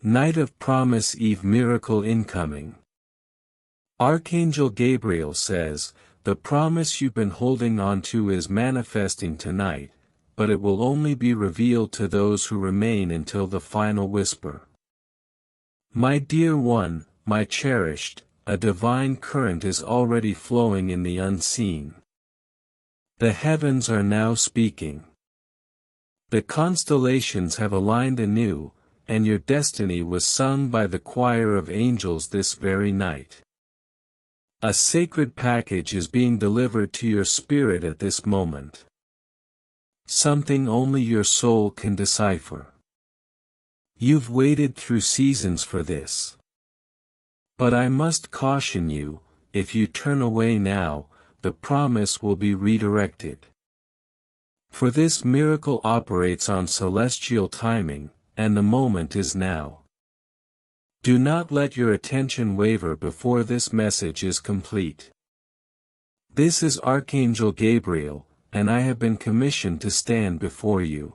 Night of Promise Eve miracle incoming. Archangel Gabriel says, the promise you've been holding on to is manifesting tonight, but it will only be revealed to those who remain until the final whisper. My dear one, my cherished, a divine current is already flowing in the unseen. The heavens are now speaking. The constellations have aligned anew, and your destiny was sung by the choir of angels this very night. A sacred package is being delivered to your spirit at this moment. Something only your soul can decipher. You've waited through seasons for this. But I must caution you, if you turn away now, the promise will be redirected. For this miracle operates on celestial timing, and the moment is now. Do not let your attention waver before this message is complete. This is Archangel Gabriel, and I have been commissioned to stand before you.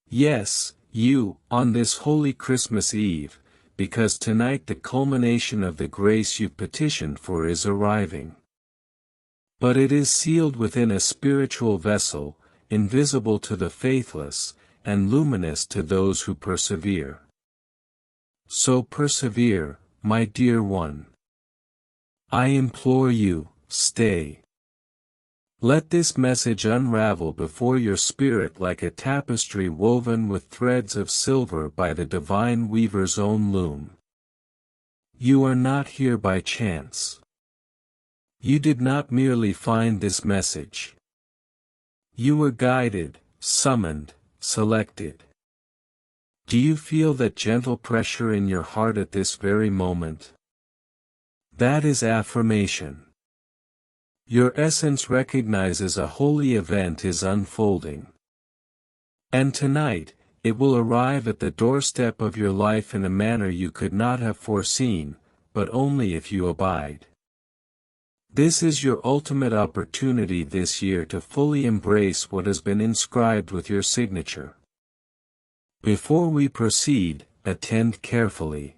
Yes, you, on this holy Christmas Eve, because tonight the culmination of the grace you've petitioned for is arriving. But it is sealed within a spiritual vessel, invisible to the faithless, and luminous to those who persevere. So persevere, my dear one. I implore you, stay. Let this message unravel before your spirit like a tapestry woven with threads of silver by the divine weaver's own loom. You are not here by chance. You did not merely find this message. You were guided, summoned, selected. Do you feel that gentle pressure in your heart at this very moment? That is affirmation. Your essence recognizes a holy event is unfolding. And tonight, it will arrive at the doorstep of your life in a manner you could not have foreseen, but only if you abide. This is your ultimate opportunity this year to fully embrace what has been inscribed with your signature. Before we proceed, attend carefully.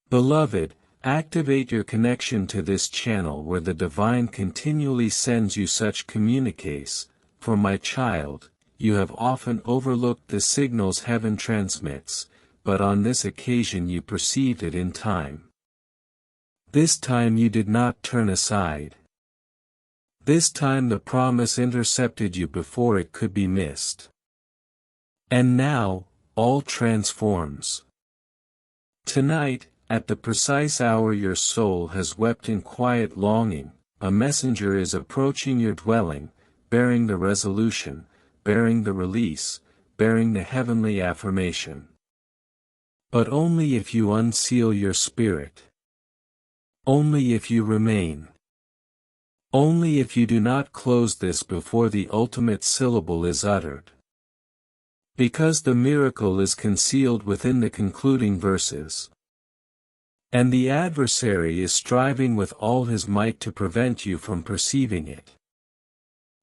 Beloved, activate your connection to this channel where the divine continually sends you such communiques. For my child, you have often overlooked the signals heaven transmits, but on this occasion you perceived it in time. This time you did not turn aside. This time the promise intercepted you before it could be missed. And now, all transforms. Tonight, at the precise hour your soul has wept in quiet longing, a messenger is approaching your dwelling, bearing the resolution, bearing the release, bearing the heavenly affirmation. But only if you unseal your spirit. Only if you remain. Only if you do not close this before the ultimate syllable is uttered. Because the miracle is concealed within the concluding verses. And the adversary is striving with all his might to prevent you from perceiving it.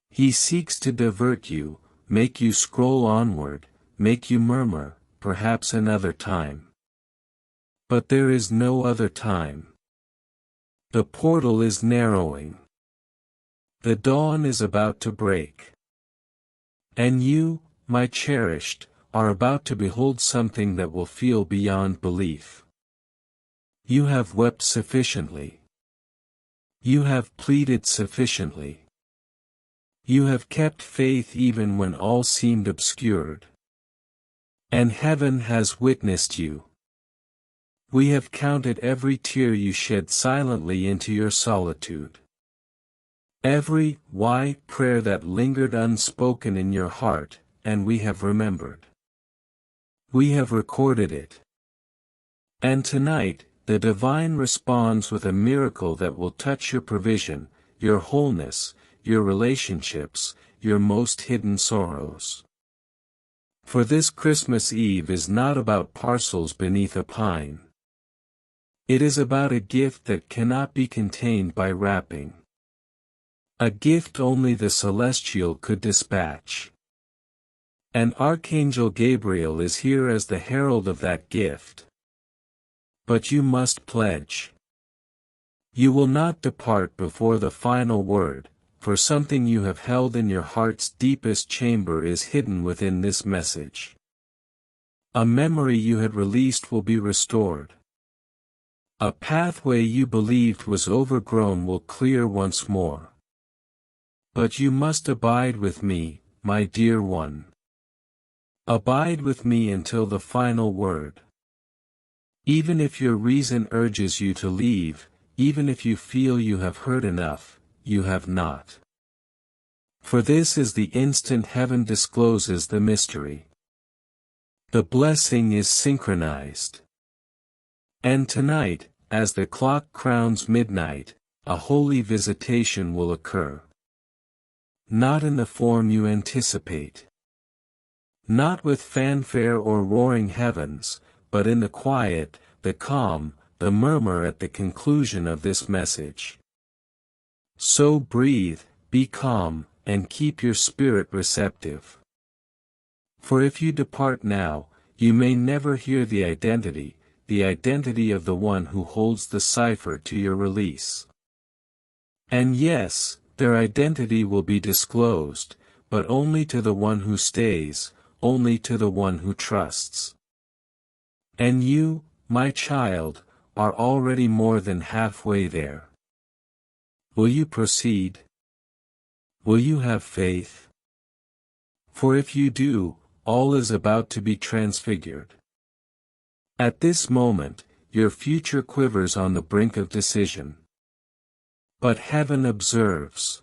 He seeks to divert you, make you scroll onward, make you murmur, perhaps another time. But there is no other time. The portal is narrowing. The dawn is about to break. And you, my cherished, are about to behold something that will feel beyond belief. You have wept sufficiently. You have pleaded sufficiently. You have kept faith even when all seemed obscured. And heaven has witnessed you. We have counted every tear you shed silently into your solitude. Every why prayer that lingered unspoken in your heart, and we have remembered. We have recorded it. And tonight, the divine responds with a miracle that will touch your provision, your wholeness, your relationships, your most hidden sorrows. For this Christmas Eve is not about parcels beneath a pine. It is about a gift that cannot be contained by wrapping. A gift only the celestial could dispatch. And Archangel Gabriel is here as the herald of that gift. But you must pledge. You will not depart before the final word, for something you have held in your heart's deepest chamber is hidden within this message. A memory you had released will be restored. A pathway you believed was overgrown will clear once more. But you must abide with me, my dear one. Abide with me until the final word. Even if your reason urges you to leave, even if you feel you have heard enough, you have not. For this is the instant heaven discloses the mystery. The blessing is synchronized. And tonight, as the clock crowns midnight, a holy visitation will occur. Not in the form you anticipate. Not with fanfare or roaring heavens, but in the quiet, the calm, the murmur at the conclusion of this message. So breathe, be calm, and keep your spirit receptive. For if you depart now, you may never hear the identity of the one who holds the cipher to your release. And yes, their identity will be disclosed, but only to the one who stays, only to the one who trusts. And you, my child, are already more than halfway there. Will you proceed? Will you have faith? For if you do, all is about to be transfigured. At this moment, your future quivers on the brink of decision. But heaven observes.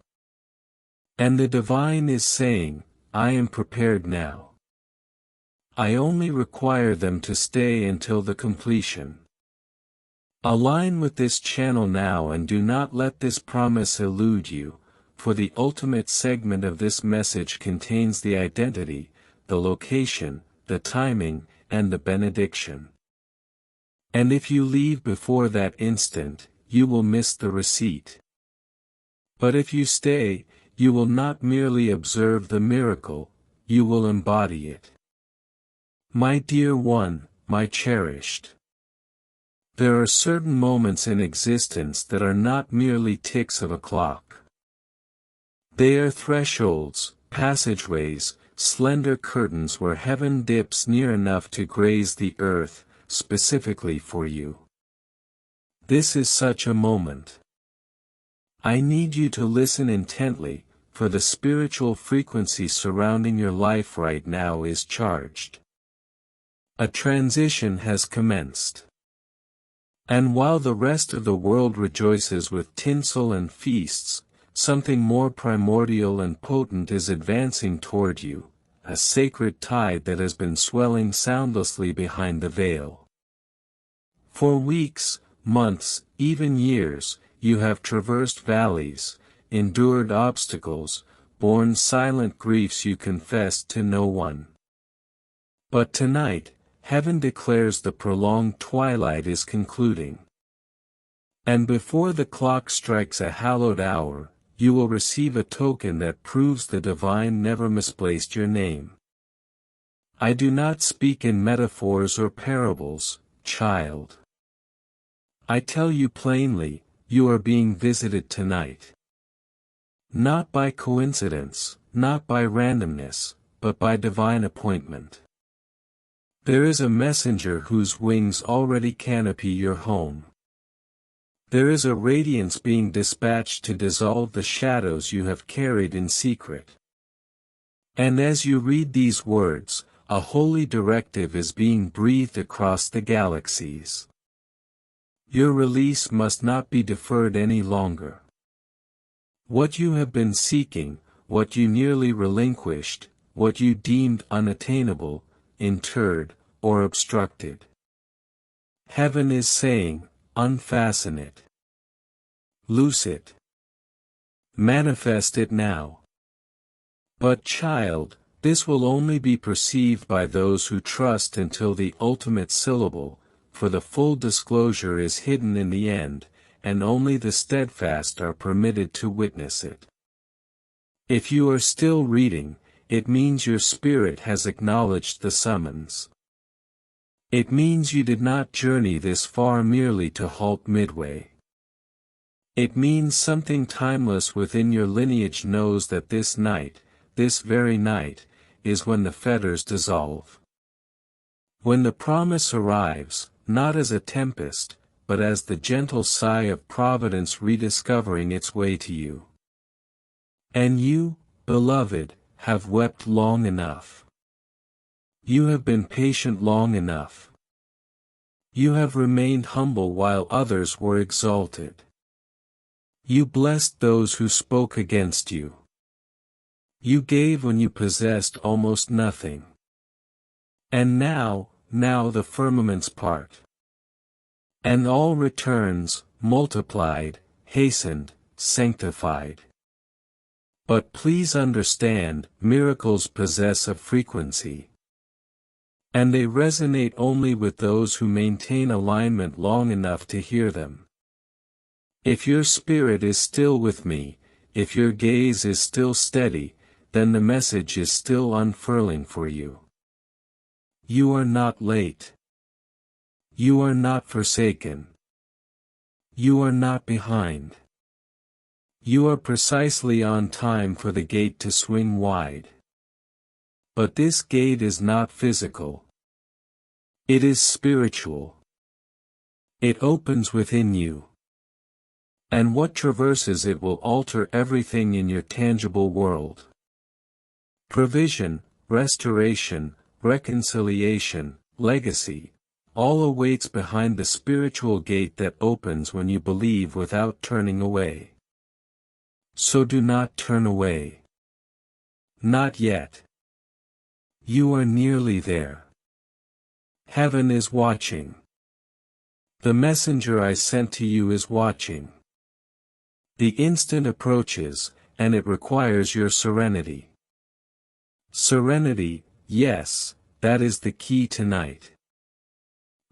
And the divine is saying, I am prepared now. I only require them to stay until the completion. Align with this channel now and do not let this promise elude you, for the ultimate segment of this message contains the identity, the location, the timing, and the benediction. And if you leave before that instant, you will miss the receipt. But if you stay, you will not merely observe the miracle, you will embody it. My dear one, my cherished. There are certain moments in existence that are not merely ticks of a clock. They are thresholds, passageways, slender curtains where heaven dips near enough to graze the earth, specifically for you. This is such a moment. I need you to listen intently, for the spiritual frequency surrounding your life right now is charged. A transition has commenced. And while the rest of the world rejoices with tinsel and feasts, something more primordial and potent is advancing toward you, a sacred tide that has been swelling soundlessly behind the veil. For weeks, months, even years, you have traversed valleys, endured obstacles, borne silent griefs you confessed to no one. But tonight, heaven declares the prolonged twilight is concluding. And before the clock strikes a hallowed hour, you will receive a token that proves the divine never misplaced your name. I do not speak in metaphors or parables, child. I tell you plainly, you are being visited tonight. Not by coincidence, not by randomness, but by divine appointment. There is a messenger whose wings already canopy your home. There is a radiance being dispatched to dissolve the shadows you have carried in secret. And as you read these words, a holy directive is being breathed across the galaxies. Your release must not be deferred any longer. What you have been seeking, what you nearly relinquished, what you deemed unattainable, interred, or obstructed. Heaven is saying, unfasten it. Loose it. Manifest it now. But child, this will only be perceived by those who trust until the ultimate syllable, for the full disclosure is hidden in the end, and only the steadfast are permitted to witness it. If you are still reading, it means your spirit has acknowledged the summons. It means you did not journey this far merely to halt midway. It means something timeless within your lineage knows that this night, this very night, is when the fetters dissolve. When the promise arrives, not as a tempest, but as the gentle sigh of providence rediscovering its way to you. And you, beloved, have wept long enough. You have been patient long enough. You have remained humble while others were exalted. You blessed those who spoke against you. You gave when you possessed almost nothing. And now the firmaments part. And all returns, multiplied, hastened, sanctified. But please understand, miracles possess a frequency. And they resonate only with those who maintain alignment long enough to hear them. If your spirit is still with me, if your gaze is still steady, then the message is still unfurling for you. You are not late. You are not forsaken. You are not behind. You are precisely on time for the gate to swing wide. But this gate is not physical. It is spiritual. It opens within you. And what traverses it will alter everything in your tangible world. Provision, restoration, reconciliation, legacy, all awaits behind the spiritual gate that opens when you believe without turning away. So do not turn away. Not yet. You are nearly there. Heaven is watching. The messenger I sent to you is watching. The instant approaches, and it requires your serenity. Serenity, yes, that is the key tonight.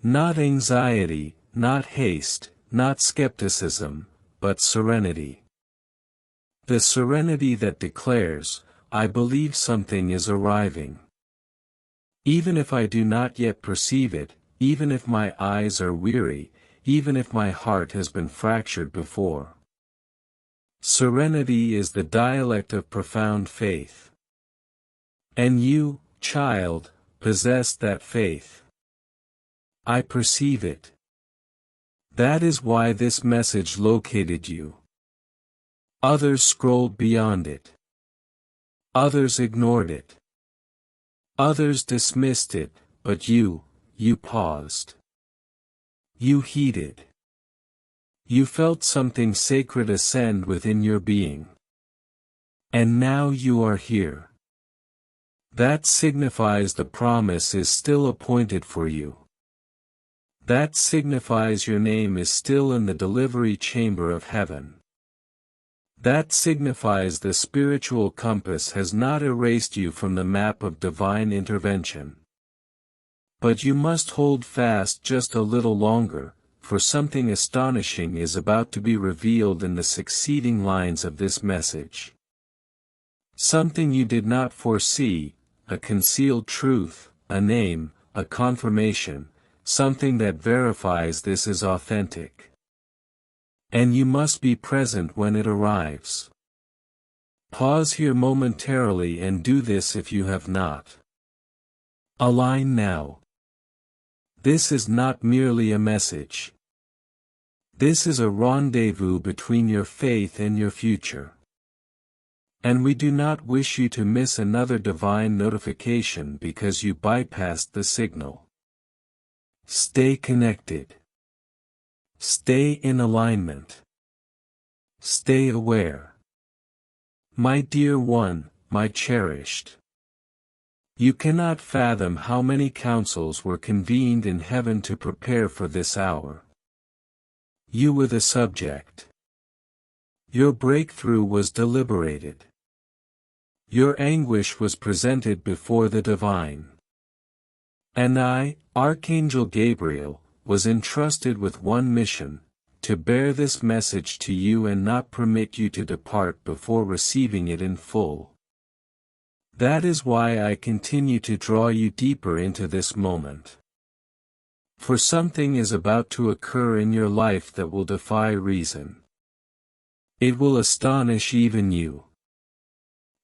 Not anxiety, not haste, not skepticism, but serenity. The serenity that declares, I believe something is arriving. Even if I do not yet perceive it, even if my eyes are weary, even if my heart has been fractured before. Serenity is the dialect of profound faith. And you, child, possess that faith. I perceive it. That is why this message located you. Others scrolled beyond it. Others ignored it. Others dismissed it, but you paused. You heeded. You felt something sacred ascend within your being. And now you are here. That signifies the promise is still appointed for you. That signifies your name is still in the delivery chamber of heaven. That signifies the spiritual compass has not erased you from the map of divine intervention. But you must hold fast just a little longer, for something astonishing is about to be revealed in the succeeding lines of this message. Something you did not foresee, a concealed truth, a name, a confirmation, something that verifies this is authentic. And you must be present when it arrives. Pause here momentarily and do this if you have not. Align now. This is not merely a message. This is a rendezvous between your faith and your future. And we do not wish you to miss another divine notification because you bypassed the signal. Stay connected. Stay in alignment. Stay aware. My dear one, my cherished. You cannot fathom how many councils were convened in heaven to prepare for this hour. You were the subject. Your breakthrough was deliberated. Your anguish was presented before the divine. And I, Archangel Gabriel, was entrusted with one mission, to bear this message to you and not permit you to depart before receiving it in full. That is why I continue to draw you deeper into this moment. For something is about to occur in your life that will defy reason. It will astonish even you.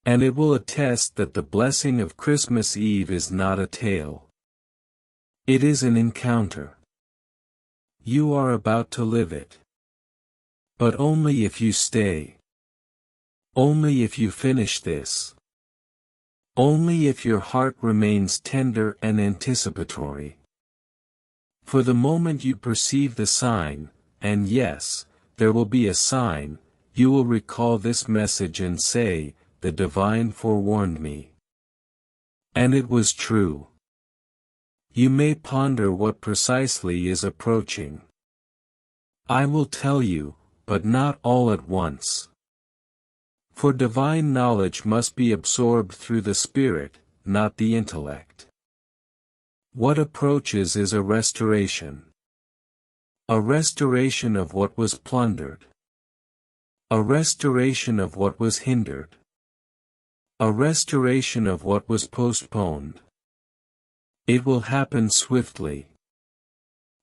And it will attest that the blessing of Christmas Eve is not a tale. It is an encounter. You are about to live it. But only if you stay. Only if you finish this. Only if your heart remains tender and anticipatory. For the moment you perceive the sign, and yes, there will be a sign, you will recall this message and say, "The divine forewarned me." And it was true. You may ponder what precisely is approaching. I will tell you, but not all at once. For divine knowledge must be absorbed through the spirit, not the intellect. What approaches is a restoration. A restoration of what was plundered. A restoration of what was hindered. A restoration of what was postponed. It will happen swiftly.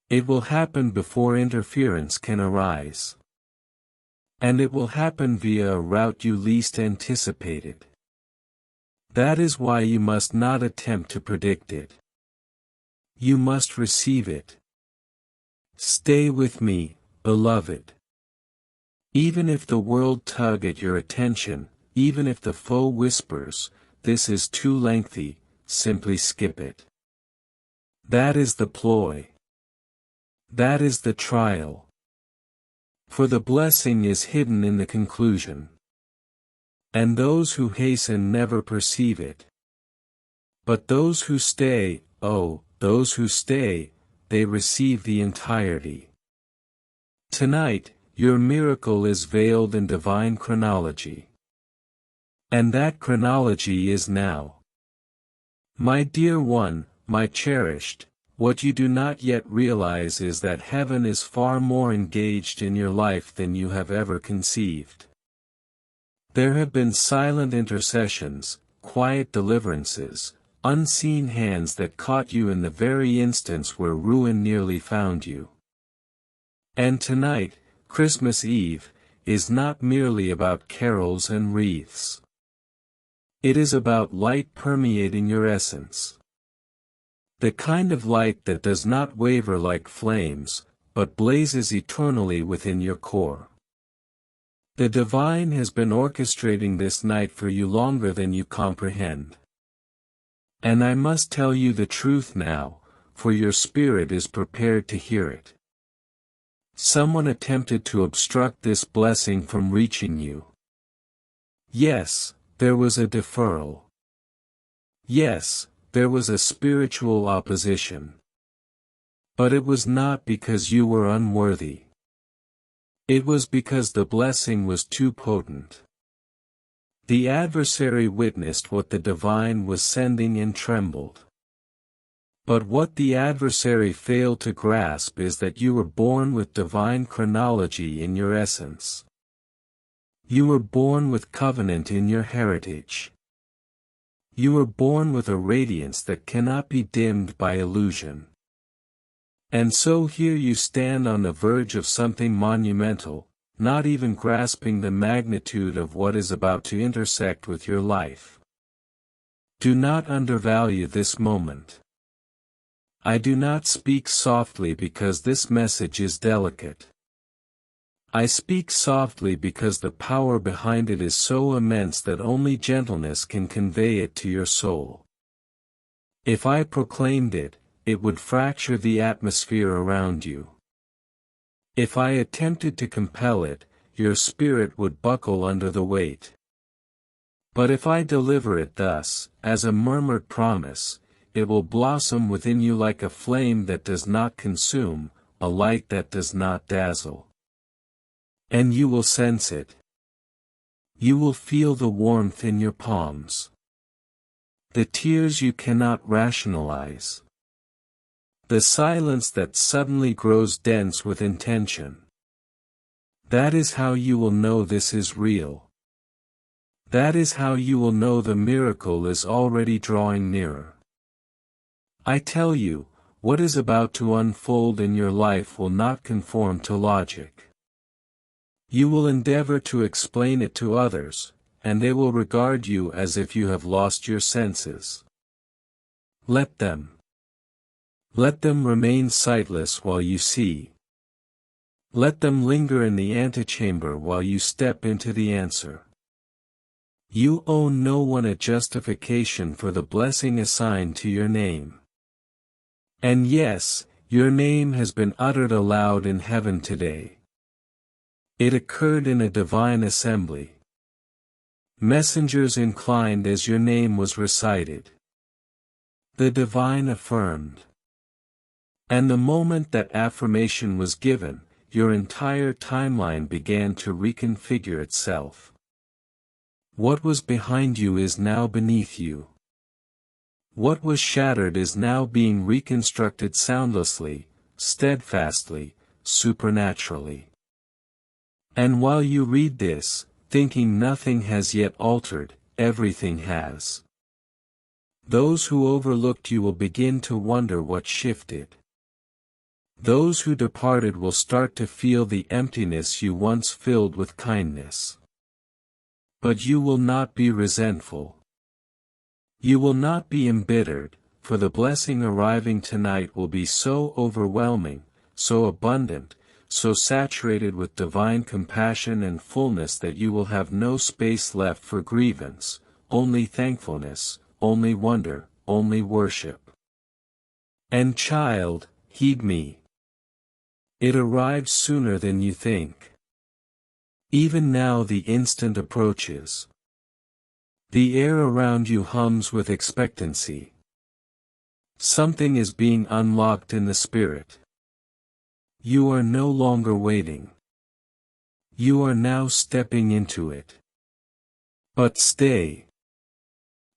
It will happen before interference can arise. And it will happen via a route you least anticipated. That is why you must not attempt to predict it. You must receive it. Stay with me, beloved. Even if the world tug at your attention, even if the foe whispers, "This is too lengthy," simply skip it. That is the ploy. That is the trial. For the blessing is hidden in the conclusion. And those who hasten never perceive it. But those who stay, oh, those who stay, they receive the entirety. Tonight, your miracle is veiled in divine chronology. And that chronology is now. My dear one, my cherished, what you do not yet realize is that heaven is far more engaged in your life than you have ever conceived. There have been silent intercessions, quiet deliverances, unseen hands that caught you in the very instance where ruin nearly found you. And tonight, Christmas Eve, is not merely about carols and wreaths. It is about light permeating your essence. The kind of light that does not waver like flames, but blazes eternally within your core. The divine has been orchestrating this night for you longer than you comprehend. And I must tell you the truth now, for your spirit is prepared to hear it. Someone attempted to obstruct this blessing from reaching you. Yes, there was a deferral. Yes, there was a spiritual opposition. But it was not because you were unworthy. It was because the blessing was too potent. The adversary witnessed what the divine was sending and trembled. But what the adversary failed to grasp is that you were born with divine chronology in your essence. You were born with covenant in your heritage. You were born with a radiance that cannot be dimmed by illusion. And so here you stand on the verge of something monumental, not even grasping the magnitude of what is about to intersect with your life. Do not undervalue this moment. I do not speak softly because this message is delicate. I speak softly because the power behind it is so immense that only gentleness can convey it to your soul. If I proclaimed it, it would fracture the atmosphere around you. If I attempted to compel it, your spirit would buckle under the weight. But if I deliver it thus, as a murmured promise, it will blossom within you like a flame that does not consume, a light that does not dazzle. And you will sense it. You will feel the warmth in your palms. The tears you cannot rationalize. The silence that suddenly grows dense with intention. That is how you will know this is real. That is how you will know the miracle is already drawing nearer. I tell you, what is about to unfold in your life will not conform to logic. You will endeavor to explain it to others, and they will regard you as if you have lost your senses. Let them. Let them remain sightless while you see. Let them linger in the antechamber while you step into the answer. You owe no one a justification for the blessing assigned to your name. And yes, your name has been uttered aloud in heaven today. It occurred in a divine assembly. Messengers inclined as your name was recited. The divine affirmed. And the moment that affirmation was given, your entire timeline began to reconfigure itself. What was behind you is now beneath you. What was shattered is now being reconstructed soundlessly, steadfastly, supernaturally. And while you read this, thinking nothing has yet altered, everything has. Those who overlooked you will begin to wonder what shifted. Those who departed will start to feel the emptiness you once filled with kindness. But you will not be resentful. You will not be embittered, for the blessing arriving tonight will be so overwhelming, so abundant, so saturated with divine compassion and fullness that you will have no space left for grievance, only thankfulness, only wonder, only worship. And child, heed me. It arrives sooner than you think. Even now the instant approaches. The air around you hums with expectancy. Something is being unlocked in the spirit. You are no longer waiting. You are now stepping into it. But stay.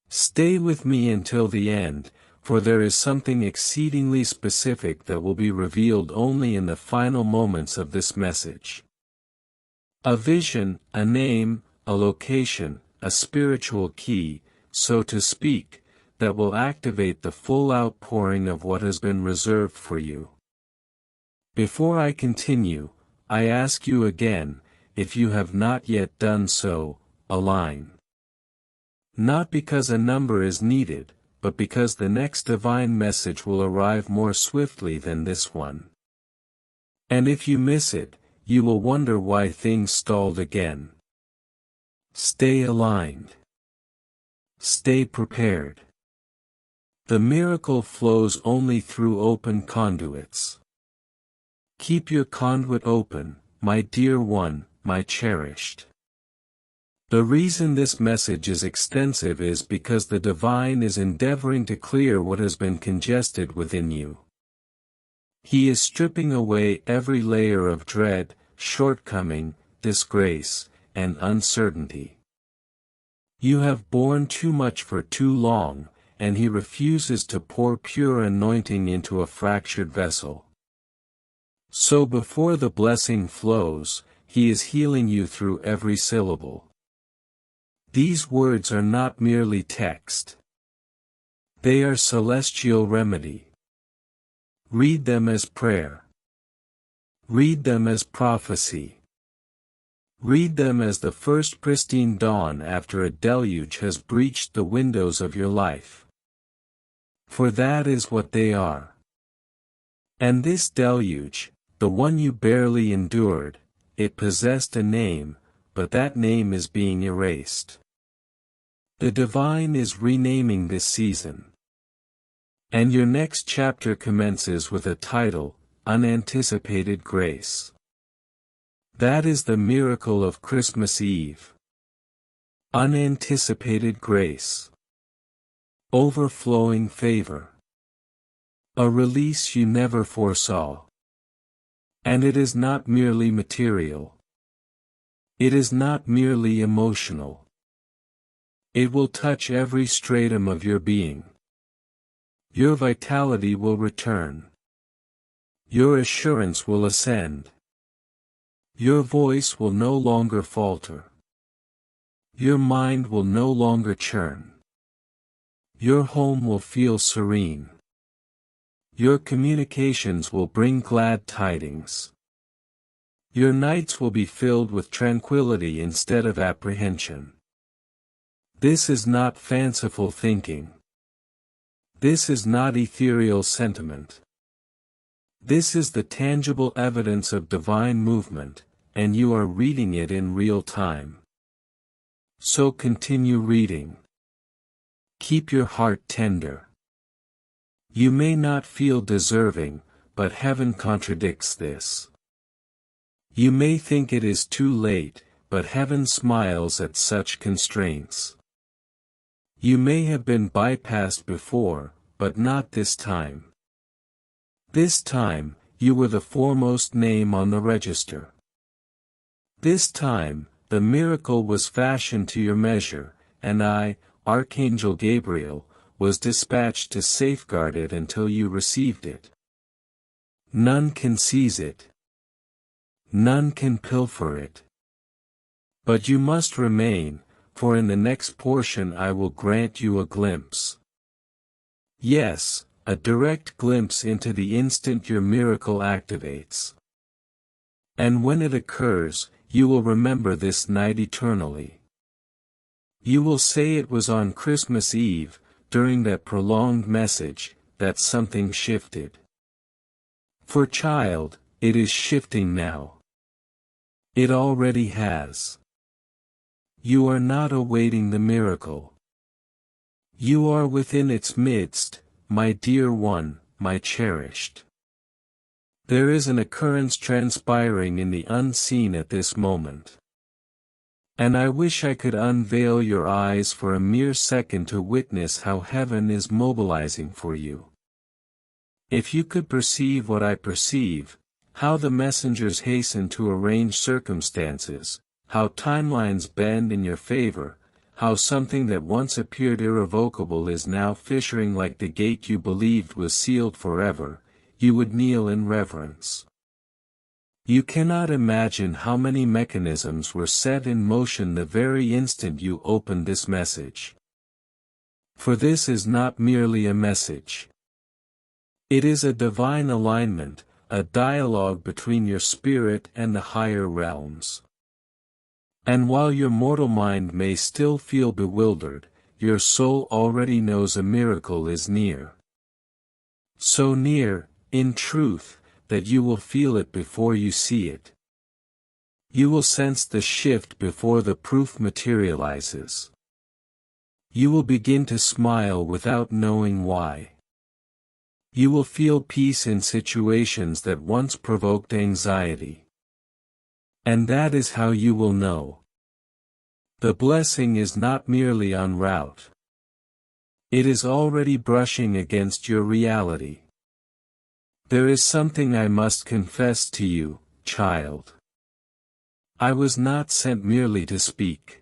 Stay with me until the end, for there is something exceedingly specific that will be revealed only in the final moments of this message. A vision, a name, a location, a spiritual key, so to speak, that will activate the full outpouring of what has been reserved for you. Before I continue, I ask you again, if you have not yet done so, align. Not because a number is needed, but because the next divine message will arrive more swiftly than this one. And if you miss it, you will wonder why things stalled again. Stay aligned. Stay prepared. The miracle flows only through open conduits. Keep your conduit open, my dear one, my cherished. The reason this message is extensive is because the divine is endeavoring to clear what has been congested within you. He is stripping away every layer of dread, shortcoming, disgrace, and uncertainty. You have borne too much for too long, and he refuses to pour pure anointing into a fractured vessel. So before the blessing flows, he is healing you through every syllable. These words are not merely text. They are celestial remedy. Read them as prayer. Read them as prophecy. Read them as the first pristine dawn after a deluge has breached the windows of your life. For that is what they are. And this deluge, the one you barely endured, it possessed a name, but that name is being erased. The divine is renaming this season. And your next chapter commences with a title, Unanticipated Grace. That is the miracle of Christmas Eve. Unanticipated grace. Overflowing favor. A release you never foresaw. And it is not merely material. It is not merely emotional. It will touch every stratum of your being. Your vitality will return. Your assurance will ascend. Your voice will no longer falter. Your mind will no longer churn. Your home will feel serene. Your communications will bring glad tidings. Your nights will be filled with tranquility instead of apprehension. This is not fanciful thinking. This is not ethereal sentiment. This is the tangible evidence of divine movement, and you are reading it in real time. So continue reading. Keep your heart tender. You may not feel deserving, but heaven contradicts this. You may think it is too late, but heaven smiles at such constraints. You may have been bypassed before, but not this time. This time, you were the foremost name on the register. This time, the miracle was fashioned to your measure, and I, Archangel Gabriel, was dispatched to safeguard it until you received it. None can seize it. None can pilfer it. But you must remain, for in the next portion I will grant you a glimpse. Yes, a direct glimpse into the instant your miracle activates. And when it occurs, you will remember this night eternally. You will say it was on Christmas Eve, during that prolonged message, that something shifted. For child, it is shifting now. It already has. You are not awaiting the miracle. You are within its midst, my dear one, my cherished. There is an occurrence transpiring in the unseen at this moment. And I wish I could unveil your eyes for a mere second to witness how heaven is mobilizing for you. If you could perceive what I perceive, how the messengers hasten to arrange circumstances, how timelines bend in your favor, how something that once appeared irrevocable is now fissuring like the gate you believed was sealed forever, you would kneel in reverence. You cannot imagine how many mechanisms were set in motion the very instant you opened this message. For this is not merely a message. It is a divine alignment, a dialogue between your spirit and the higher realms. And while your mortal mind may still feel bewildered, your soul already knows a miracle is near. So near, in truth, that you will feel it before you see it. You will sense the shift before the proof materializes. You will begin to smile without knowing why. You will feel peace in situations that once provoked anxiety. And that is how you will know. The blessing is not merely en route. It is already brushing against your reality. There is something I must confess to you, child. I was not sent merely to speak.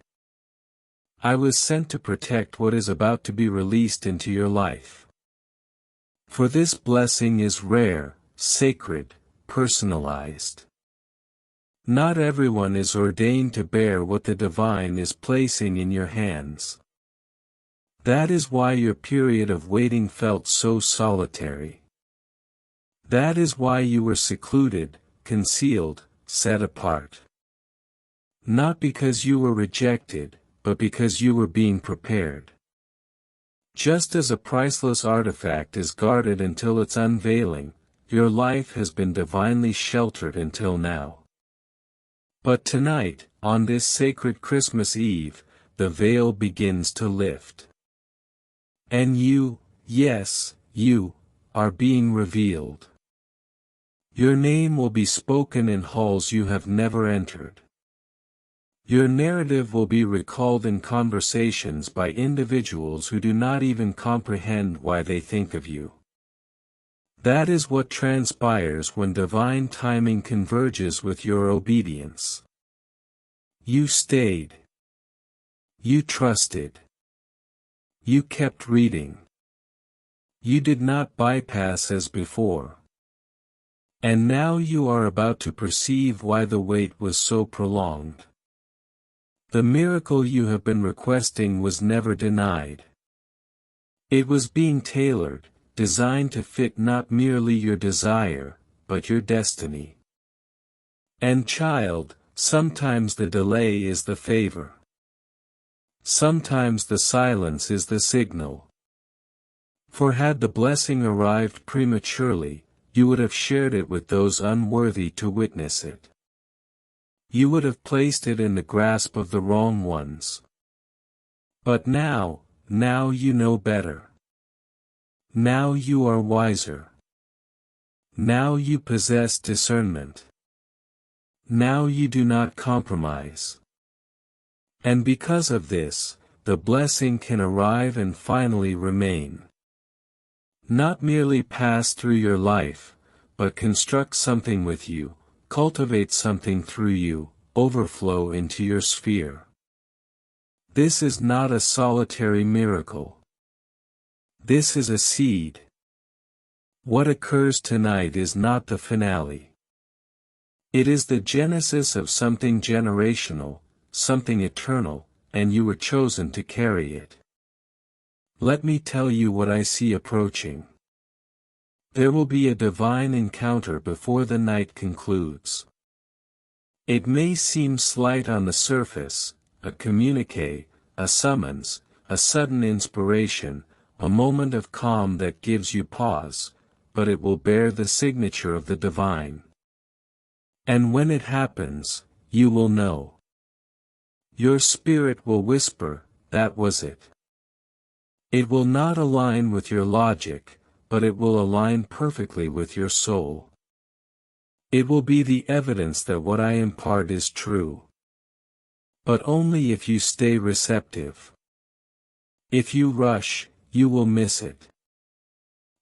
I was sent to protect what is about to be released into your life. For this blessing is rare, sacred, personalized. Not everyone is ordained to bear what the divine is placing in your hands. That is why your period of waiting felt so solitary. That is why you were secluded, concealed, set apart. Not because you were rejected, but because you were being prepared. Just as a priceless artifact is guarded until its unveiling, your life has been divinely sheltered until now. But tonight, on this sacred Christmas Eve, the veil begins to lift. And you, yes, you, are being revealed. Your name will be spoken in halls you have never entered. Your narrative will be recalled in conversations by individuals who do not even comprehend why they think of you. That is what transpires when divine timing converges with your obedience. You stayed. You trusted. You kept reading. You did not bypass as before. And now you are about to perceive why the wait was so prolonged. The miracle you have been requesting was never denied. It was being tailored, designed to fit not merely your desire, but your destiny. And child, sometimes the delay is the favor. Sometimes the silence is the signal. For had the blessing arrived prematurely, you would have shared it with those unworthy to witness it. You would have placed it in the grasp of the wrong ones. But now you know better. Now you are wiser. Now you possess discernment. Now you do not compromise. And because of this, the blessing can arrive and finally remain. Not merely pass through your life, but construct something with you, cultivate something through you, overflow into your sphere. This is not a solitary miracle. This is a seed. What occurs tonight is not the finale. It is the genesis of something generational, something eternal, and you were chosen to carry it. Let me tell you what I see approaching. There will be a divine encounter before the night concludes. It may seem slight on the surface, a communiqué, a summons, a sudden inspiration, a moment of calm that gives you pause, but it will bear the signature of the divine. And when it happens, you will know. Your spirit will whisper, "That was it." It will not align with your logic, but it will align perfectly with your soul. It will be the evidence that what I impart is true. But only if you stay receptive. If you rush, you will miss it.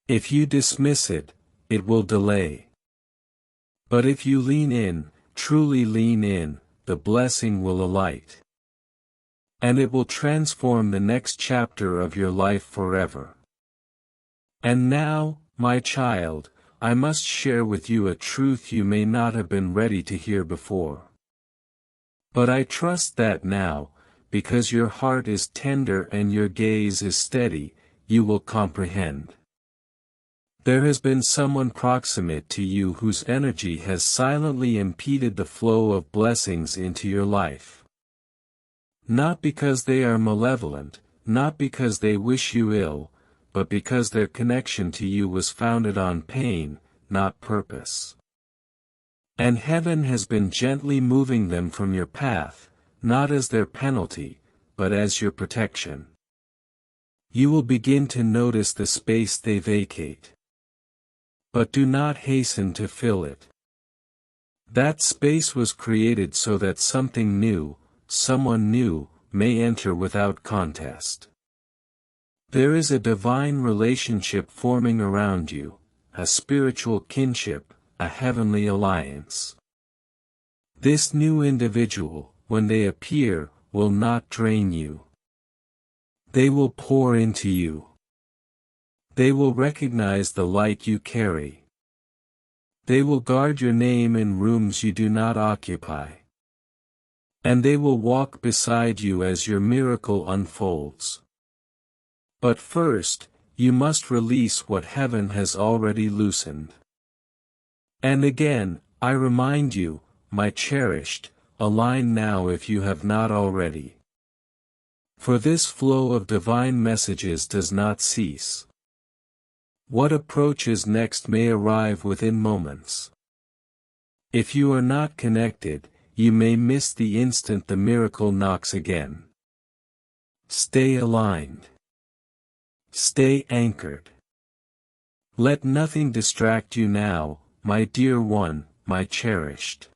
If you dismiss it, it will delay. But if you lean in, truly lean in, the blessing will alight. And it will transform the next chapter of your life forever. And now, my child, I must share with you a truth you may not have been ready to hear before. But I trust that now, because your heart is tender and your gaze is steady, you will comprehend. There has been someone proximate to you whose energy has silently impeded the flow of blessings into your life. Not because they are malevolent, not because they wish you ill, but because their connection to you was founded on pain, not purpose. And heaven has been gently moving them from your path, not as their penalty, but as your protection. You will begin to notice the space they vacate. But do not hasten to fill it. That space was created so that something new, someone new, may enter without contest. There is a divine relationship forming around you, a spiritual kinship, a heavenly alliance. This new individual, when they appear, will not drain you. They will pour into you. They will recognize the light you carry. They will guard your name in rooms you do not occupy. And they will walk beside you as your miracle unfolds. But first, you must release what heaven has already loosened. And again, I remind you, my cherished, align now if you have not already. For this flow of divine messages does not cease. What approaches next may arrive within moments. If you are not connected, you may miss the instant the miracle knocks again. Stay aligned. Stay anchored. Let nothing distract you now, my dear one, my cherished.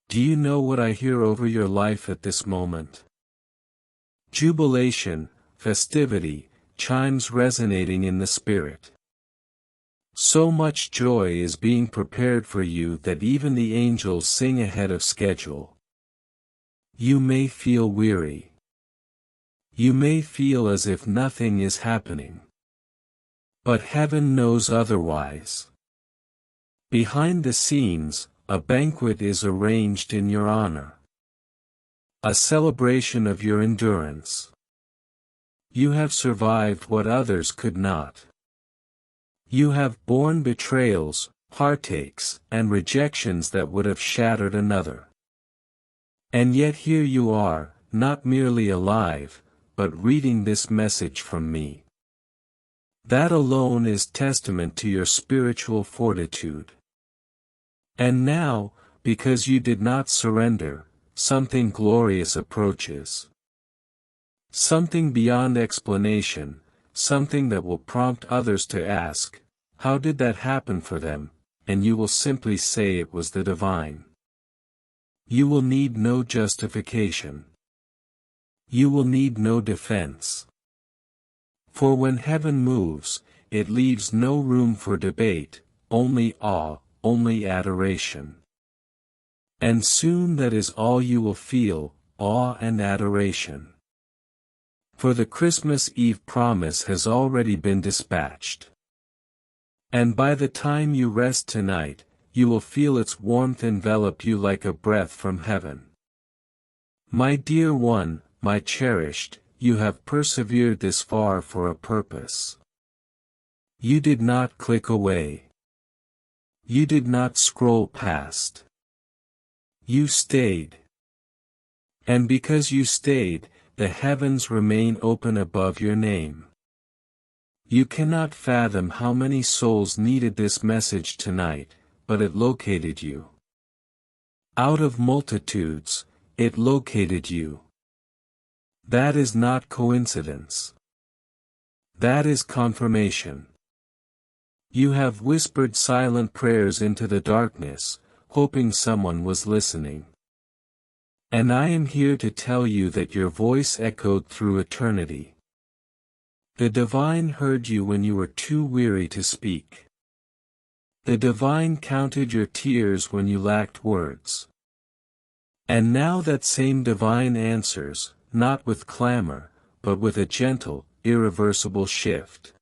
Do you know what I hear over your life at this moment? Jubilation, festivity, chimes resonating in the spirit. So much joy is being prepared for you that even the angels sing ahead of schedule. You may feel weary. You may feel as if nothing is happening. But heaven knows otherwise. Behind the scenes, a banquet is arranged in your honor. A celebration of your endurance. You have survived what others could not. You have borne betrayals, heartaches, and rejections that would have shattered another. And yet here you are, not merely alive, but reading this message from me. That alone is testament to your spiritual fortitude. And now, because you did not surrender, something glorious approaches. Something beyond explanation, something that will prompt others to ask, how did that happen for them? And you will simply say it was the divine. You will need no justification. You will need no defense. For when heaven moves, it leaves no room for debate, only awe, only adoration. And soon that is all you will feel, awe and adoration. For the Christmas Eve promise has already been dispatched. And by the time you rest tonight, you will feel its warmth envelop you like a breath from heaven. My dear one, my cherished, you have persevered this far for a purpose. You did not click away. You did not scroll past. You stayed. And because you stayed, the heavens remain open above your name. You cannot fathom how many souls needed this message tonight, but it located you. Out of multitudes, it located you. That is not coincidence. That is confirmation. You have whispered silent prayers into the darkness, hoping someone was listening. And I am here to tell you that your voice echoed through eternity. The divine heard you when you were too weary to speak. The divine counted your tears when you lacked words. And now that same divine answers, not with clamor, but with a gentle, irreversible shift.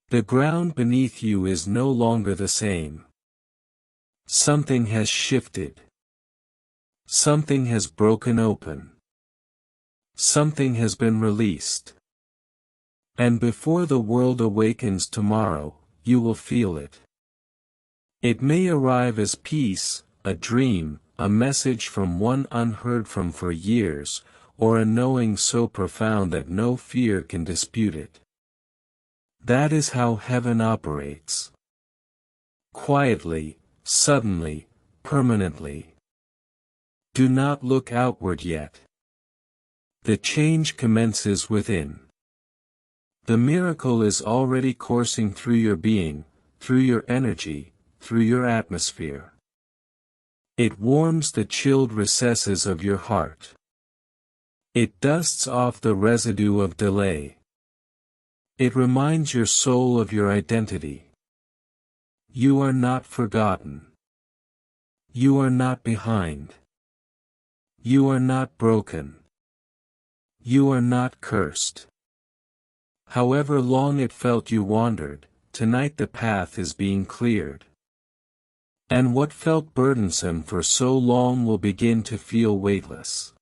The ground beneath you is no longer the same. Something has shifted. Something has broken open. Something has been released. And before the world awakens tomorrow, you will feel it. It may arrive as peace, a dream, a message from one unheard from for years, or a knowing so profound that no fear can dispute it. That is how heaven operates. Quietly, suddenly, permanently. Do not look outward yet. The change commences within. The miracle is already coursing through your being, through your energy, through your atmosphere. It warms the chilled recesses of your heart. It dusts off the residue of delay. It reminds your soul of your identity. You are not forgotten. You are not behind. You are not broken. You are not cursed. However long it felt you wandered, tonight the path is being cleared. And what felt burdensome for so long will begin to feel weightless.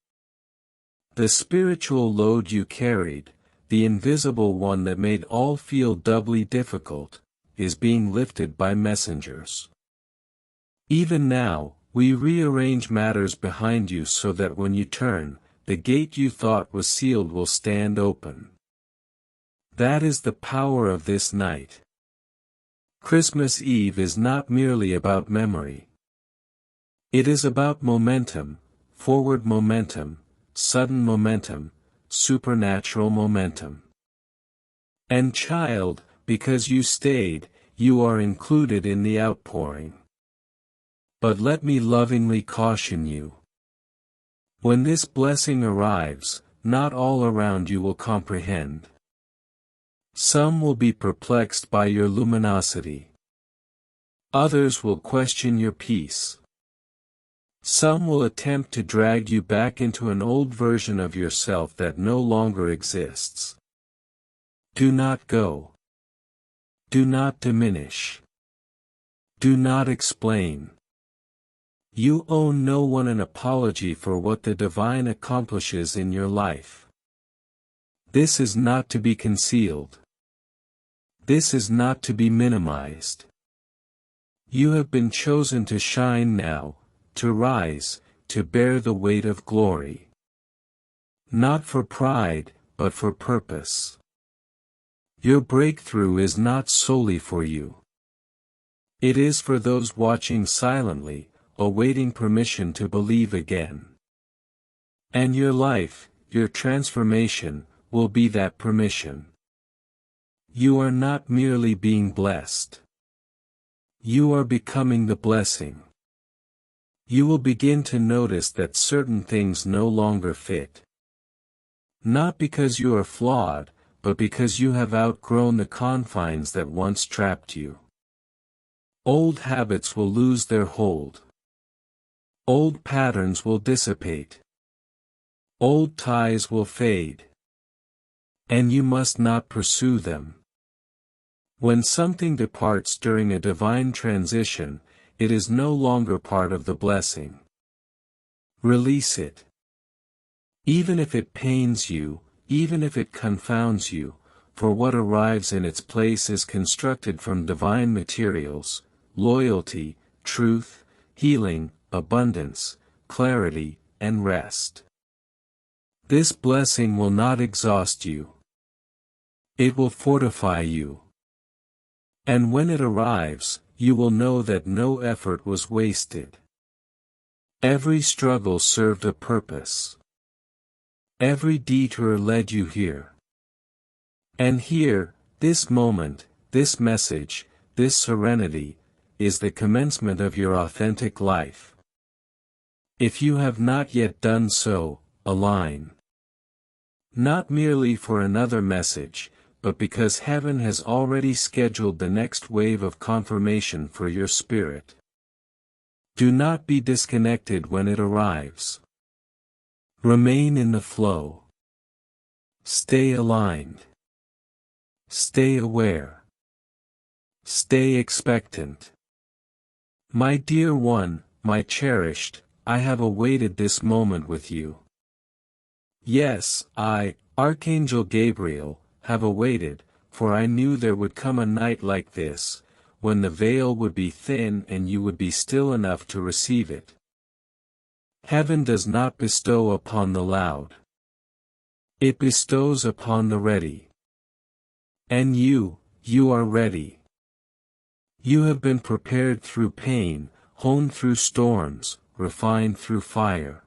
The spiritual load you carried, the invisible one that made all feel doubly difficult, is being lifted by messengers. Even now, we rearrange matters behind you so that when you turn, the gate you thought was sealed will stand open. That is the power of this night. Christmas Eve is not merely about memory. It is about momentum, forward momentum, sudden momentum, supernatural momentum. And child, because you stayed, you are included in the outpouring. But let me lovingly caution you. When this blessing arrives, not all around you will comprehend. Some will be perplexed by your luminosity. Others will question your peace. Some will attempt to drag you back into an old version of yourself that no longer exists. Do not go. Do not diminish. Do not explain. You owe no one an apology for what the divine accomplishes in your life. This is not to be concealed. This is not to be minimized. You have been chosen to shine now, to rise, to bear the weight of glory. Not for pride, but for purpose. Your breakthrough is not solely for you. It is for those watching silently, awaiting permission to believe again. And your life, your transformation, will be that permission. You are not merely being blessed. You are becoming the blessing. You will begin to notice that certain things no longer fit. Not because you are flawed, but because you have outgrown the confines that once trapped you. Old habits will lose their hold. Old patterns will dissipate. Old ties will fade. And you must not pursue them. When something departs during a divine transition, it is no longer part of the blessing. Release it. Even if it pains you, even if it confounds you, for what arrives in its place is constructed from divine materials: loyalty, truth, healing, abundance, clarity, and rest. This blessing will not exhaust you. It will fortify you. And when it arrives, you will know that no effort was wasted. Every struggle served a purpose. Every detour led you here. And here, this moment, this message, this serenity, is the commencement of your authentic life. If you have not yet done so, align. Not merely for another message, but because heaven has already scheduled the next wave of confirmation for your spirit. Do not be disconnected when it arrives. Remain in the flow. Stay aligned. Stay aware. Stay expectant. My dear one, my cherished, I have awaited this moment with you. Yes, I, Archangel Gabriel, have awaited, for I knew there would come a night like this, when the veil would be thin and you would be still enough to receive it. Heaven does not bestow upon the loud. It bestows upon the ready. And you are ready. You have been prepared through pain, honed through storms, refined through fire.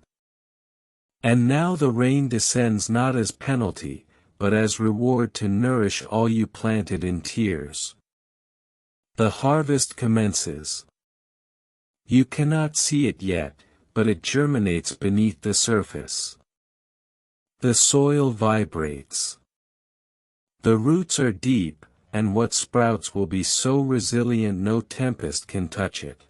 And now the rain descends not as penalty, but as reward to nourish all you planted in tears. The harvest commences. You cannot see it yet, but it germinates beneath the surface. The soil vibrates. The roots are deep, and what sprouts will be so resilient no tempest can touch it.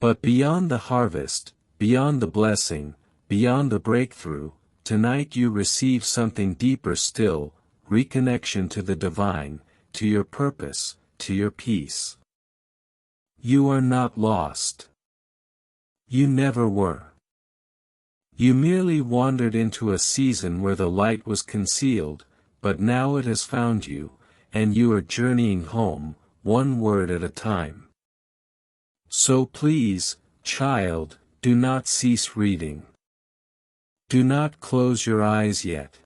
But beyond the harvest, beyond the blessing, beyond the breakthrough, tonight you receive something deeper still: reconnection to the divine, to your purpose, to your peace. You are not lost. You never were. You merely wandered into a season where the light was concealed, but now it has found you, and you are journeying home, one word at a time. So please, child, do not cease reading. Do not close your eyes yet.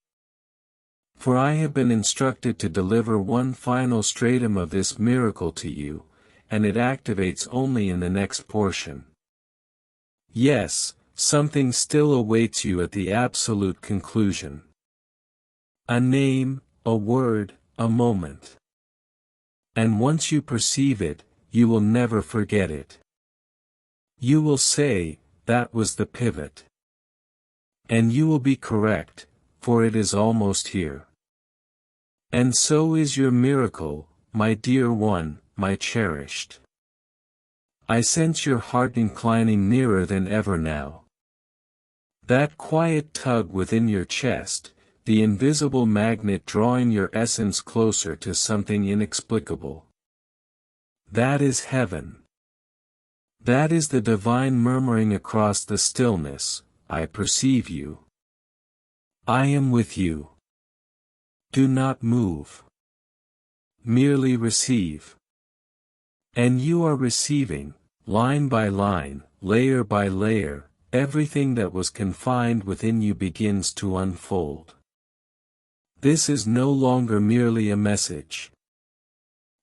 For I have been instructed to deliver one final stratum of this miracle to you, and it activates only in the next portion. Yes, something still awaits you at the absolute conclusion. A name, a word, a moment. And once you perceive it, you will never forget it. You will say, that was the pivot. And you will be correct, for it is almost here. And so is your miracle, my dear one, my cherished. I sense your heart inclining nearer than ever now. That quiet tug within your chest, the invisible magnet drawing your essence closer to something inexplicable. That is heaven. That is the divine murmuring across the stillness, I perceive you. I am with you. Do not move. Merely receive. And you are receiving, line by line, layer by layer, everything that was confined within you begins to unfold. This is no longer merely a message.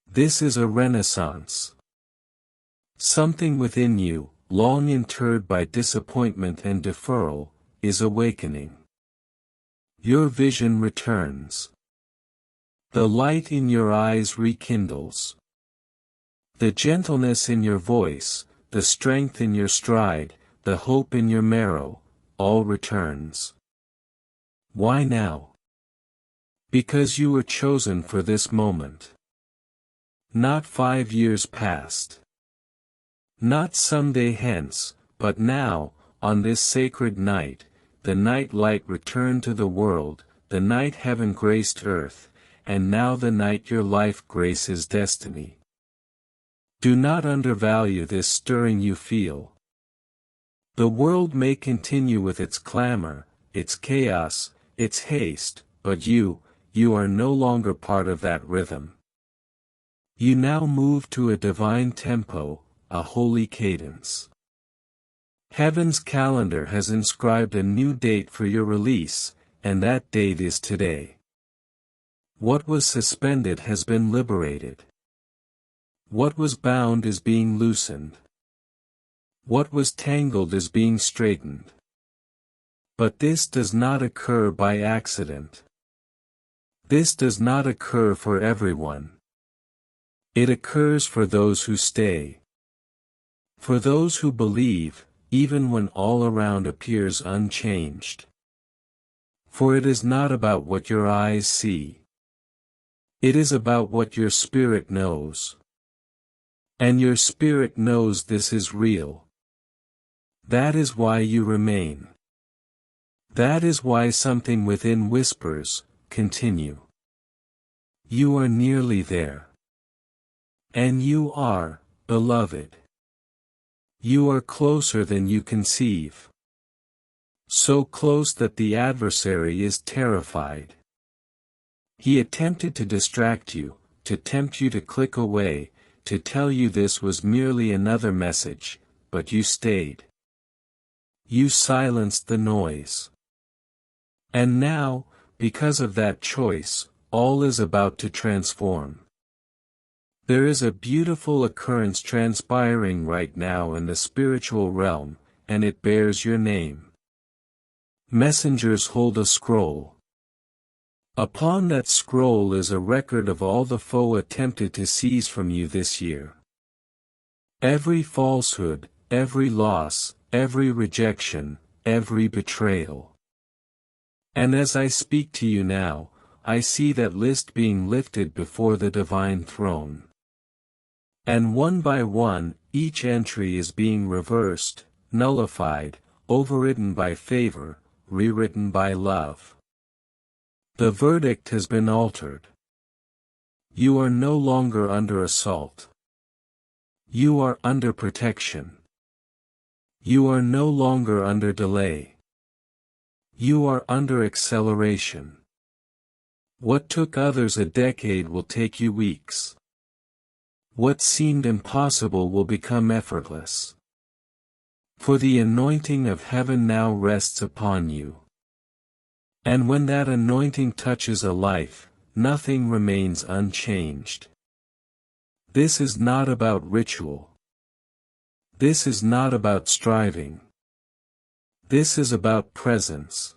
This is a renaissance. Something within you, long interred by disappointment and deferral, is awakening. Your vision returns. The light in your eyes rekindles. The gentleness in your voice, the strength in your stride, the hope in your marrow, all returns. Why now? Because you were chosen for this moment. Not 5 years past. Not someday hence, but now, on this sacred night, the night light returned to the world, the night heaven graced earth, and now the night your life graces destiny. Do not undervalue this stirring you feel. The world may continue with its clamor, its chaos, its haste, but you are no longer part of that rhythm. You now move to a divine tempo, a holy cadence. Heaven's calendar has inscribed a new date for your release, and that date is today. What was suspended has been liberated. What was bound is being loosened. What was tangled is being straightened. But this does not occur by accident. This does not occur for everyone. It occurs for those who stay. For those who believe, even when all around appears unchanged. For it is not about what your eyes see. It is about what your spirit knows. And your spirit knows this is real. That is why you remain. That is why something within whispers, continue. You are nearly there. And you are, beloved. You are closer than you conceive. So close that the adversary is terrified. He attempted to distract you, to tempt you to click away, to tell you this was merely another message, but you stayed. You silenced the noise. And now, because of that choice, all is about to transform. There is a beautiful occurrence transpiring right now in the spiritual realm, and it bears your name. Messengers hold a scroll. Upon that scroll is a record of all the foe attempted to seize from you this year. Every falsehood, every loss, every rejection, every betrayal. And as I speak to you now, I see that list being lifted before the divine throne. And one by one, each entry is being reversed, nullified, overridden by favor, rewritten by love. The verdict has been altered. You are no longer under assault. You are under protection. You are no longer under delay. You are under acceleration. What took others a decade will take you weeks. What seemed impossible will become effortless. For the anointing of heaven now rests upon you. And when that anointing touches a life, nothing remains unchanged. This is not about ritual. This is not about striving. This is about presence.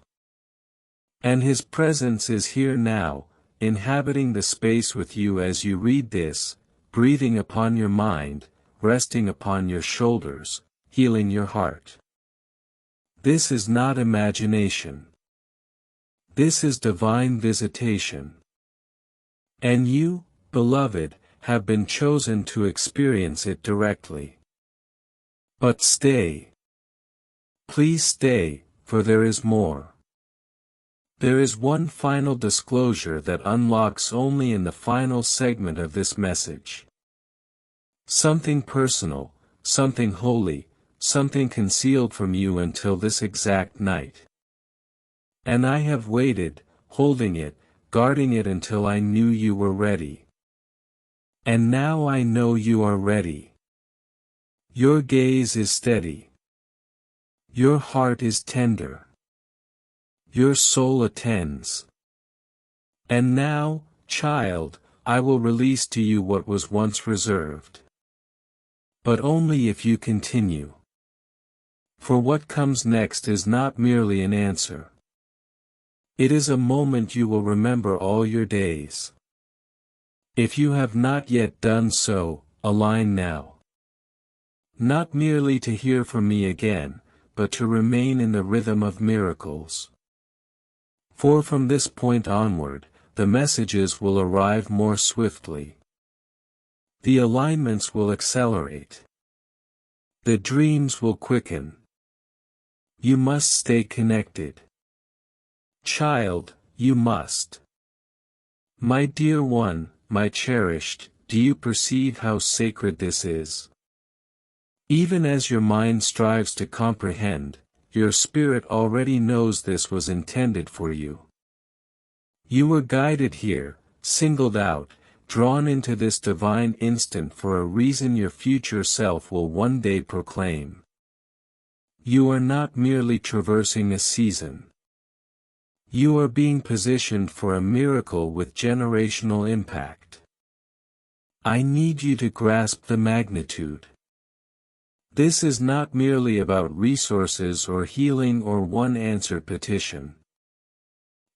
And His presence is here now, inhabiting the space with you as you read this, breathing upon your mind, resting upon your shoulders, healing your heart. This is not imagination. This is divine visitation. And you, beloved, have been chosen to experience it directly. But stay. Please stay, for there is more. There is one final disclosure that unlocks only in the final segment of this message. Something personal, something holy, something concealed from you until this exact night. And I have waited, holding it, guarding it until I knew you were ready. And now I know you are ready. Your gaze is steady. Your heart is tender. Your soul attends. And now, child, I will release to you what was once reserved. But only if you continue. For what comes next is not merely an answer. It is a moment you will remember all your days. If you have not yet done so, align now. Not merely to hear from me again, but to remain in the rhythm of miracles. For from this point onward, the messages will arrive more swiftly. The alignments will accelerate. The dreams will quicken. You must stay connected. Child, you must. My dear one, my cherished, do you perceive how sacred this is? Even as your mind strives to comprehend, your spirit already knows this was intended for you. You were guided here, singled out, drawn into this divine instant for a reason your future self will one day proclaim. You are not merely traversing a season. You are being positioned for a miracle with generational impact. I need you to grasp the magnitude. This is not merely about resources or healing or one answered petition.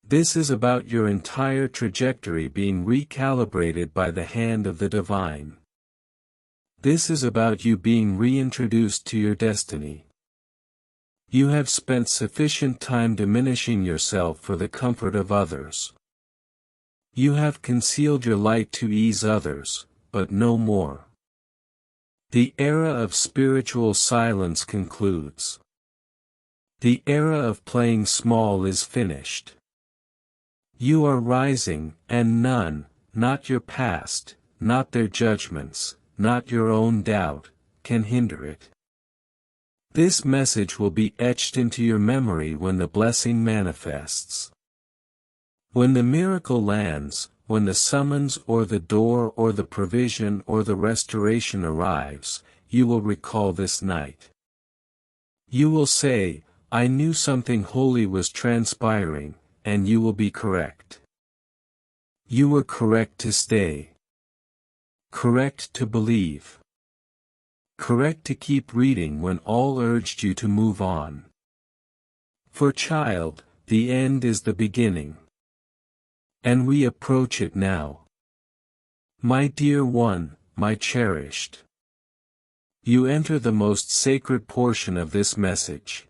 This is about your entire trajectory being recalibrated by the hand of the divine. This is about you being reintroduced to your destiny. You have spent sufficient time diminishing yourself for the comfort of others. You have concealed your light to ease others, but no more. The era of spiritual silence concludes. The era of playing small is finished. You are rising, and none, not your past, not their judgments, not your own doubt, can hinder it. This message will be etched into your memory when the blessing manifests. When the miracle lands, when the summons or the door or the provision or the restoration arrives, you will recall this night. You will say, I knew something holy was transpiring, and you will be correct. You were correct to stay. Correct to believe. Correct to keep reading when all urged you to move on. For child, the end is the beginning. And we approach it now. My dear one, my cherished. You enter the most sacred portion of this message.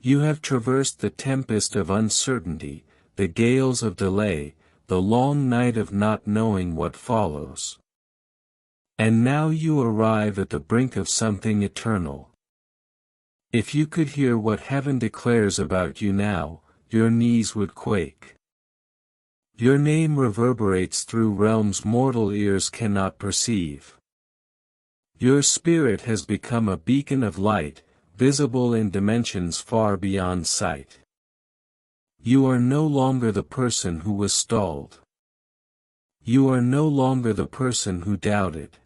You have traversed the tempest of uncertainty, the gales of delay, the long night of not knowing what follows. And now you arrive at the brink of something eternal. If you could hear what heaven declares about you now, your knees would quake. Your name reverberates through realms mortal ears cannot perceive. Your spirit has become a beacon of light, visible in dimensions far beyond sight. You are no longer the person who was stalled. You are no longer the person who doubted.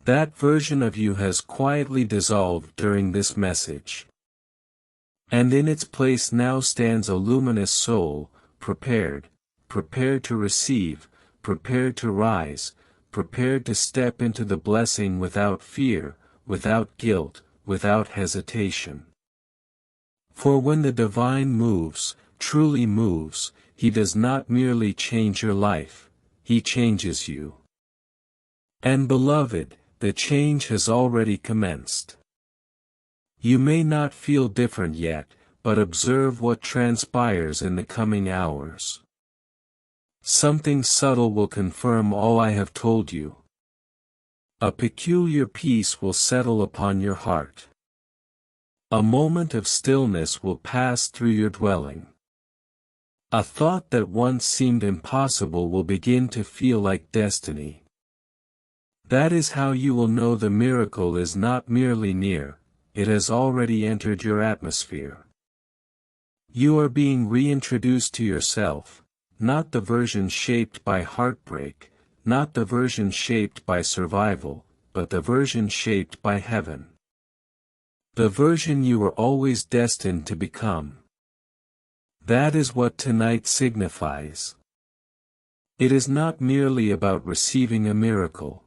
That version of you has quietly dissolved during this message. And in its place now stands a luminous soul, prepared to receive, prepared to rise, prepared to step into the blessing without fear, without guilt, without hesitation. For when the divine moves, truly moves, he does not merely change your life, he changes you. And beloved, the change has already commenced. You may not feel different yet, but observe what transpires in the coming hours. Something subtle will confirm all I have told you. A peculiar peace will settle upon your heart. A moment of stillness will pass through your dwelling. A thought that once seemed impossible will begin to feel like destiny. That is how you will know the miracle is not merely near, it has already entered your atmosphere. You are being reintroduced to yourself, not the version shaped by heartbreak, not the version shaped by survival, but the version shaped by heaven. The version you were always destined to become. That is what tonight signifies. It is not merely about receiving a miracle.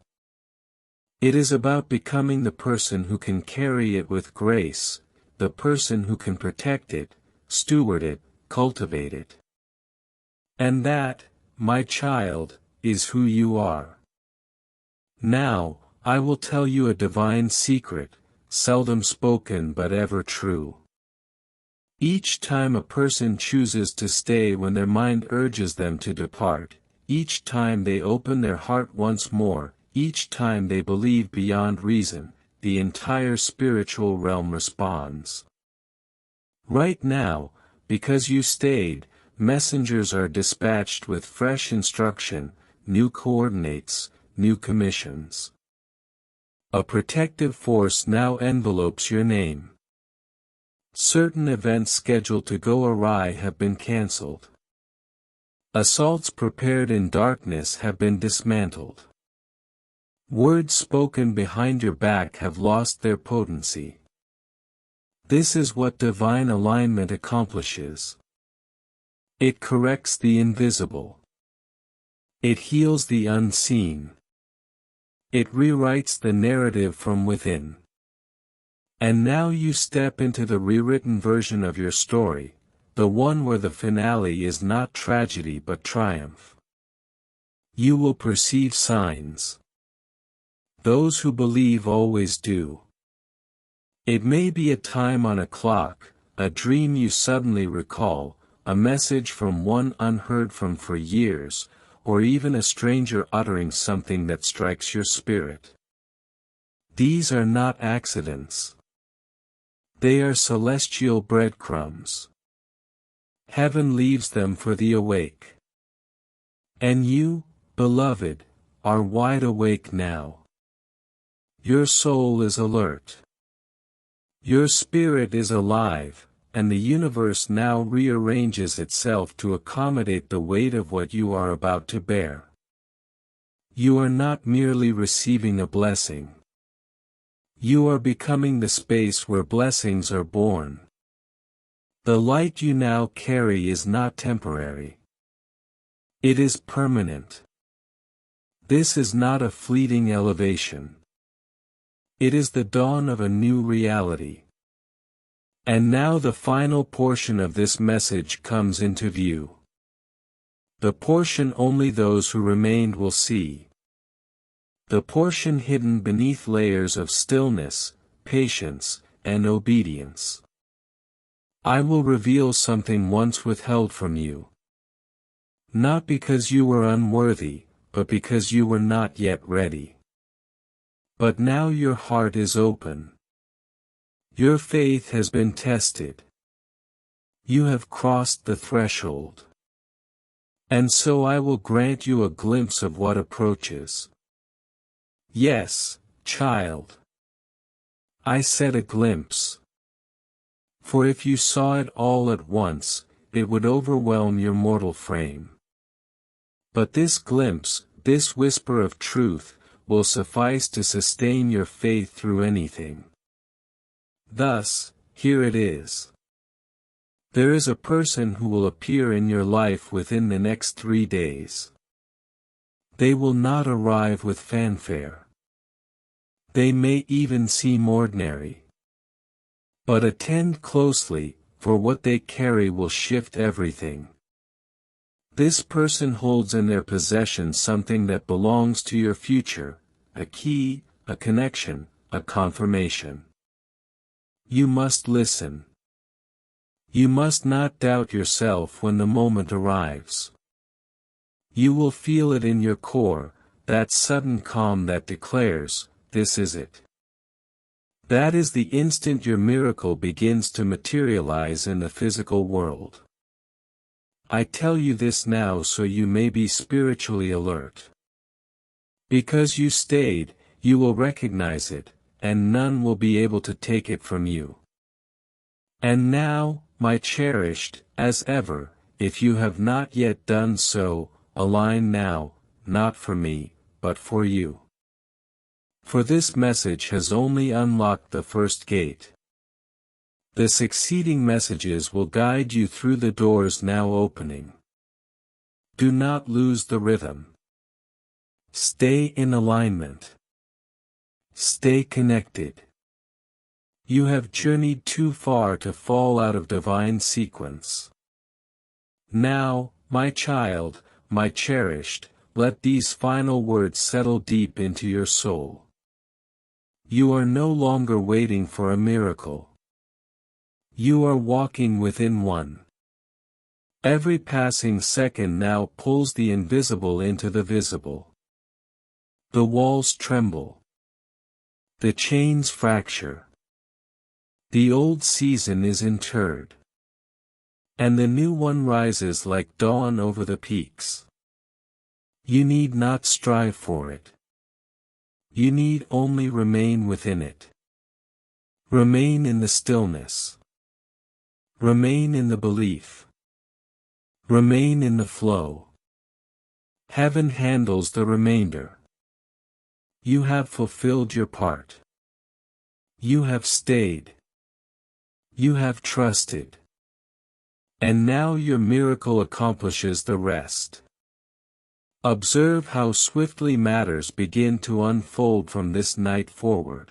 It is about becoming the person who can carry it with grace, the person who can protect it, steward it, cultivate it. And that, my child, is who you are. Now, I will tell you a divine secret, seldom spoken but ever true. Each time a person chooses to stay when their mind urges them to depart, each time they open their heart once more, each time they believe beyond reason, the entire spiritual realm responds. Right now, because you stayed, messengers are dispatched with fresh instruction, new coordinates, new commissions. A protective force now envelopes your name. Certain events scheduled to go awry have been cancelled. Assaults prepared in darkness have been dismantled. Words spoken behind your back have lost their potency. This is what divine alignment accomplishes. It corrects the invisible. It heals the unseen. It rewrites the narrative from within. And now you step into the rewritten version of your story, the one where the finale is not tragedy but triumph. You will perceive signs. Those who believe always do. It may be a time on a clock, a dream you suddenly recall, a message from one unheard from for years, or even a stranger uttering something that strikes your spirit. These are not accidents. They are celestial breadcrumbs. Heaven leaves them for the awake. And you, beloved, are wide awake now. Your soul is alert. Your spirit is alive, and the universe now rearranges itself to accommodate the weight of what you are about to bear. You are not merely receiving a blessing. You are becoming the space where blessings are born. The light you now carry is not temporary. It is permanent. This is not a fleeting elevation. It is the dawn of a new reality. And now the final portion of this message comes into view. The portion only those who remained will see. The portion hidden beneath layers of stillness, patience, and obedience. I will reveal something once withheld from you. Not because you were unworthy, but because you were not yet ready. But now your heart is open. Your faith has been tested. You have crossed the threshold. And so I will grant you a glimpse of what approaches. Yes, child. I said a glimpse. For if you saw it all at once, it would overwhelm your mortal frame. But this glimpse, this whisper of truth, will suffice to sustain your faith through anything. Thus, here it is. There is a person who will appear in your life within the next 3 days. They will not arrive with fanfare. They may even seem ordinary. But attend closely, for what they carry will shift everything. This person holds in their possession something that belongs to your future, a key, a connection, a confirmation. You must listen. You must not doubt yourself when the moment arrives. You will feel it in your core, that sudden calm that declares, this is it. That is the instant your miracle begins to materialize in the physical world. I tell you this now so you may be spiritually alert. Because you stayed, you will recognize it, and none will be able to take it from you. And now, my cherished, as ever, if you have not yet done so, align now, not for me, but for you. For this message has only unlocked the first gate. The succeeding messages will guide you through the doors now opening. Do not lose the rhythm. Stay in alignment. Stay connected. You have journeyed too far to fall out of divine sequence. Now, my child, my cherished, let these final words settle deep into your soul. You are no longer waiting for a miracle. You are walking within one. Every passing second now pulls the invisible into the visible. The walls tremble. The chains fracture. The old season is interred. And the new one rises like dawn over the peaks. You need not strive for it. You need only remain within it. Remain in the stillness. Remain in the belief. Remain in the flow. Heaven handles the remainder. You have fulfilled your part. You have stayed. You have trusted. And now your miracle accomplishes the rest. Observe how swiftly matters begin to unfold from this night forward.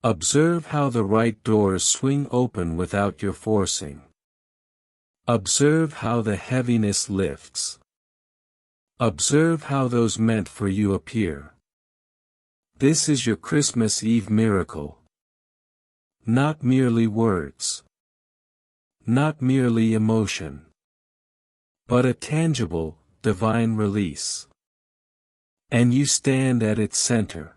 Observe how the right doors swing open without your forcing. Observe how the heaviness lifts. Observe how those meant for you appear. This is your Christmas Eve miracle. Not merely words. Not merely emotion. But a tangible, divine release. And you stand at its center.